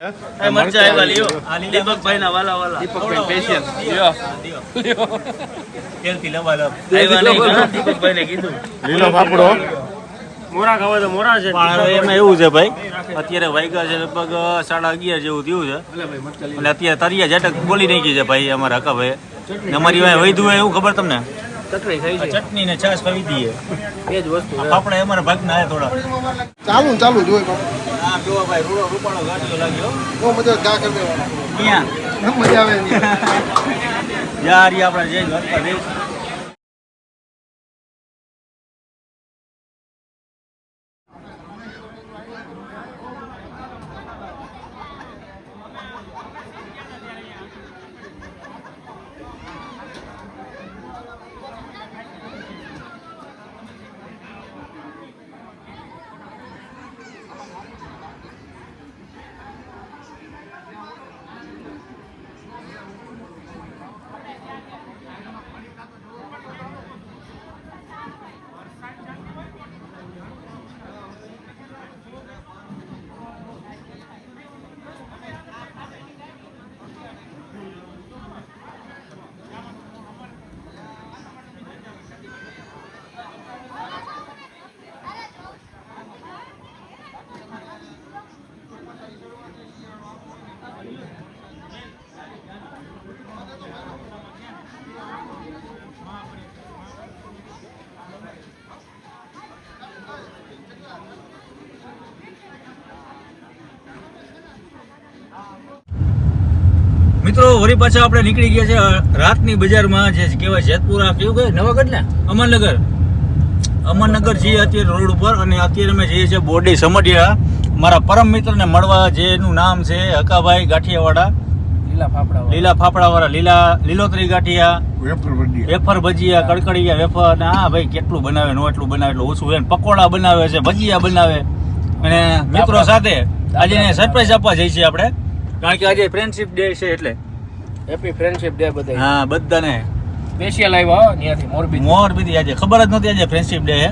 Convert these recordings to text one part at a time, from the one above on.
મરચા આવ્યા લ્યો દીપકભાઈ ના વાલા વાલા દીપકભાઈ સ્પેશિયલ લ્યો તેલથી લબાલબ આવ્યા નહીં દીપકભાઈ ને કીધું લીલો પાપડો મોરા ખાવા તો મોરા છે પણ એમાં એવું છે ભાઈ અત્યારે વાગ્યા છે લગભગ 11:30 જેવું થયું છે અને અત્યારે તરિયા ઝટક બોલી નાખી છે ભાઈ અમારા હકાભાઈ અમારી વાય વૈધું હોય એવું ખબર તમને ચટણી ને છાશ ખાવી દઈએ બે જ વસ્તુ આપણે અમારા ભાગના આયા થોડા ચાલુ જોઈ હા જોવા ભાઈ રૂડો રૂપાળો ગાડીઓ લાગ્યો બહુ મજા ગા કરી દેવાનો ક્યાં મજા આવે યાર ઈ આપણે જઈ દ્વારકા દેશ મિત્રો વળી પાછા આપણે નીકળી ગયા છે રાતની બજારમાં જે કહેવાય જેતપુરા કેવું કહે નવાગઢ ને અમરનગર છીએ અત્યારે રોડ ઉપર અને અત્યારે અમે જઈએ છીએ બોરડી સમઢિયા મારા પરમ મિત્રને મળવા જેનું નામ છે હકાભાઈ ગાંઠિયાવાળા લીલા ફાફડાવાળા લીલોતરી ગાંઠિયા વેફર ભજીયા કડકડિયા વેફર અને હા ભાઈ કેટલું બનાવે નો એટલું બનાવે એટલું ઓછું હોય પકોડા બનાવે છે ભજીયા બનાવે અને મિત્રો સાથે આજે સરપ્રાઈઝ આપવા જઈએ છીએ આપણે કારણ કે આજે ફ્રેન્ડશિપ ડે છે એટલે હેપી ફ્રેન્ડશિપ ડે બધા હા બધાને સ્પેશિયલ આવ્યા ત્યાંથી મોરબીથી આજે ખબર જ નહોતી આજે ફ્રેન્ડશિપ ડે હે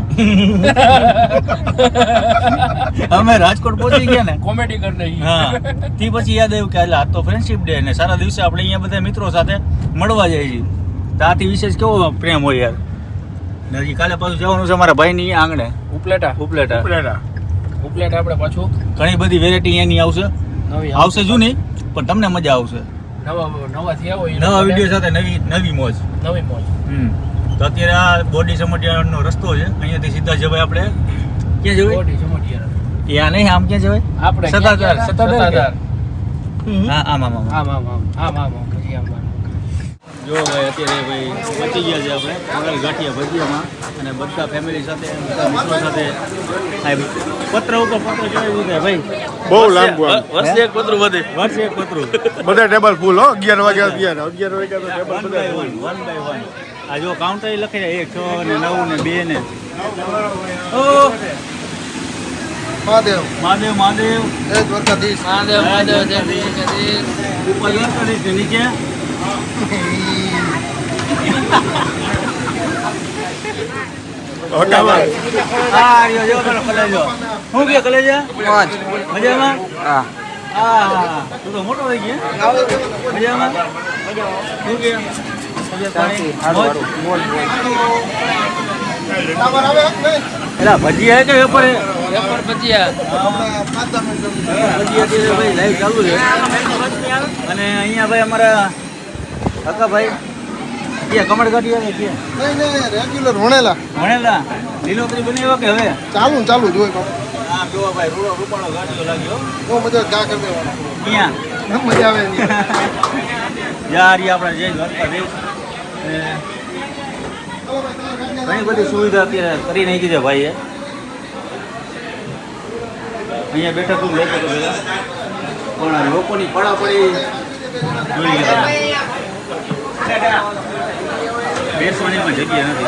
અમે રાજકોટ પહોંચી ગયા ને કોમેડી કરી નાખી હા થી પછી યાદ આવ્યું કે આજ તો ફ્રેન્ડશિપ ડે ને સારા દિવસે આપણે અહીંયા બધા મિત્રો સાથે મળવા જઈએ છીએ તો આથી વિશેષ કેવો પ્રેમ હોય યાર હજી કાલે પાછું જવાનું છે અમારા ભાઈની આંગણે ઉપલેટા આપણે પાછું ઘણી બધી વેરાયટી એની આવશે જૂની પણ તમને મજા આવશે નવા થયા હોય નવા વિડીયો સાથે નવી મોજ તો અત્યારે આ બોરડી સમઢિયાનો રસ્તો છે અહીંયાથી સીધા જવાય આપણે ક્યાં જવાય બોરડી સમઢિયા ત્યાં નહીં આમ ક્યાં જવાય આપણે સતાધાર હા આમ જો ભાઈ અત્યારે ભાઈ પહોંચી ગયા છે આપણે કોરલ ગાંઠિયા ભજીયામાં અને બધા ફેમિલી સાથે મિત્રો સાથે પત્ર ઉપર પત્ર ચડાવ્યું છે ભાઈ બહુ લાંબુ વર્ષે એક પતરું વધે બધા ટેબલ ફૂલ હો 11 વાગ્યા તો ટેબલ બધા 1 by 1 આ જો કાઉન્ટર લખી રહ્યા 1 6 ને 9 ને 2 ને ઓ મહાદેવ જય દ્વારકાધીશ ઉપર દ્વારકાધીશ નીચે શું કે કલેજા મજામાં હા તું તો મોટો થઈ ગયા મજામાં શું કે ભજીયા કે વેપાર ભજીયા ભાઈ લાઈવ ચાલુ છે અને અહીંયા ભાઈ અમારા કાકા ભાઈ ક્યાં કમળ ગાંઠિયા કે રેગ્યુલર વણેલા લીલોતરી બનાવ્યા કે હવે ચાલુ જોઈ હા જોવા ભાઈ રૂડો રૂપાળો ગાંઠિયો લાગ્યો બહુ મજા ગા કરી દેવાનો ક્યાં મજા આવે યાર ઈ આપણે જઈ દ્વારકા દેશ ઘણી બધી સુવિધા અત્યારે કરી નાખી છે ભાઈએ અહીંયા બેઠા તું લેતો હતો પેલા પણ લોકોની પડાપડી જોઈ ગયા બેસવાનીમાં જગ્યા નથી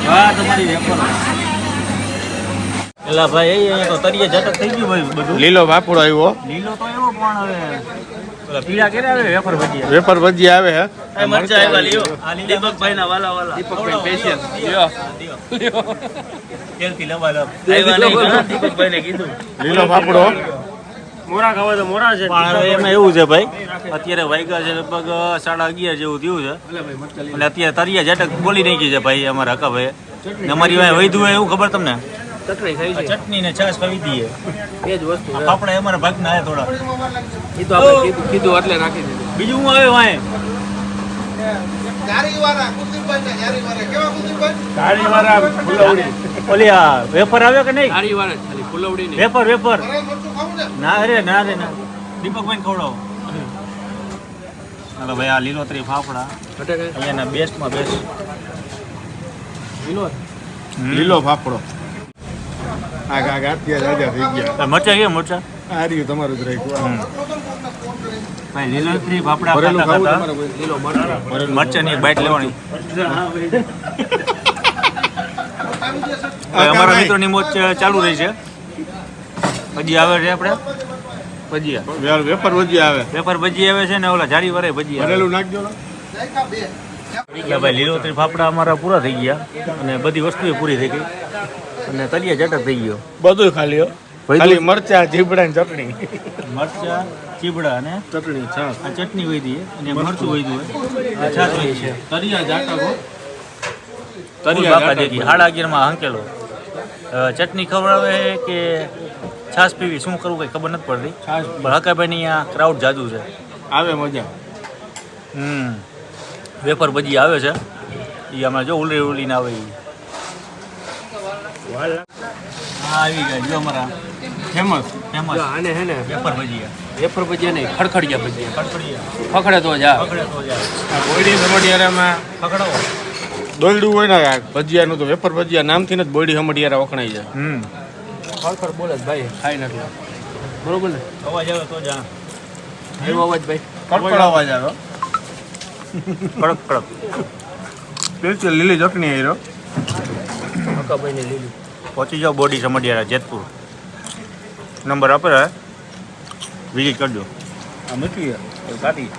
હા તમારી વેપાર એલા ભાઈ અહીંયા તો તરિયે ઝટક થઈ ગયું ભાઈ બધું લીલો પાપડો આવ્યો લીલો તો એવો પણ હવે ઓલા પીળા કેરા આવે વેફર ભજીયા વેફર ભજીયા આવે હે એ મરચા આવ્યા લ્યો દીપકભાઈ ના વાલા વાલા દીપકભાઈ સ્પેશિયલ લ્યો તેલથી લવા લવ આવ્યા નહીં દીપકભાઈ ને કીધું લીલો ફાફડો મોરા ખાવા તો મોરા છે પણ હવે એમાં એવું છે ભાઈ અત્યારે વાગ્યા છે લગભગ 11:30 જેવું થયું છે એટલે અત્યારે તરિયા ઝટક બોલી નાખી છે ભાઈ અમારા હકાભાઈ ને અમારી વાંહે વૈધું હોય એવું ખબર તમને ચટણી થઈ છે ચટણી ને છાશ ખાવી દઈએ એ જ વસ્તુ છે. આપણે અમારા ભાગના આયા થોડા એ તો આપણે કીધું એટલે રાખી દીધું બીજું હું આવે વાંહે ઓલી આ વેફર આવ્યો કે નહીં સારી વાર જ ખાલી ફુલવડી નહીં વેફર વેફર ના રે ના દીપકભાઈ ખવડાવો હાલો ભાઈ આ લીલોતરી ફાફડા અહીંયાના બેસ્ટમાં બેસ્ટ લીલો ફાફડો આગા અત્યારે રાજા થઈ ગયા મરચા કે મરચા આ રહ્યું તમારું જ રાખ્યું ભાઈ લીલોતરી ફાફડા ભરેલું ખાતા ખાવું ખાતા તમારે લીલો મરચાં મરચાની એક બાઈટ લેવાની ભાઈ અમારા મિત્રોની મોજ ચાલુ રહી છે ભજી આવે છે આપણે ભજીયા વેફર ભજીયા આવે વેફર ભજી આવે છે ને ઓલા જારી વરે ભજી આવે ભરેલું નાખજો ને. એટલે ભાઈ લીલોતરી ફાફડા અમારા પૂરા થઈ ગયા અને બધી વસ્તુઓ પૂરી થઈ ગઈ અને તલિયા જટક થઈ ગયો બધું ખાલી હો. ખાલી મરચા જીબડા ને ચટણી મરચા ચીબડા અને ચટણી છાસ આ ચટણી વહી દઈએ અને મરચું વહી દઈએ અને છાશ વહી છે તરિયા જાટકો બાપા દેખી 11:30 માં હંકેલો ચટણી ખવડાવે કે છાશ પીવી શું કરવું કઈ ખબર નથી પડતી પણ હકાભાઈની આ ક્રાઉડ જાદુ છે આવે મજા વેફર ભજી આવે છે એ અમે જો ઉલીને આવે ઈ. હા આવી ગયા જો અમારા ફેમસ ફેમસ જો આને હે ને વેફર ભજીયા વેફર ભજીયા નહીં ખડખડિયા ભજીયા ખડખડિયા ખખડે તો જા પકડે તો જાય આ બોયડી સમઢિયારામાં પકડાવો દોયડું હોય ને આ ભજીયાનું તો વેફર ભજીયા નામથી જ બોયડી સમઢિયારા વખણાઈ જાય ખડખડ બોલે જ ભાઈ ખાઈ નાખલા બરોબર ને અવાજ આવે તો જા એવો અવાજ ભાઈ કડકડ અવાજ આવે કડક કડક સ્પેશિયલ લીલી ચટણી આવી રહ્યો હકાભાઈને લીધું પહોંચી જાઓ બોડી સમઢિયારા જેતપુર નંબર આપે વિઝિટ કરજો આ મૂકી કાઢી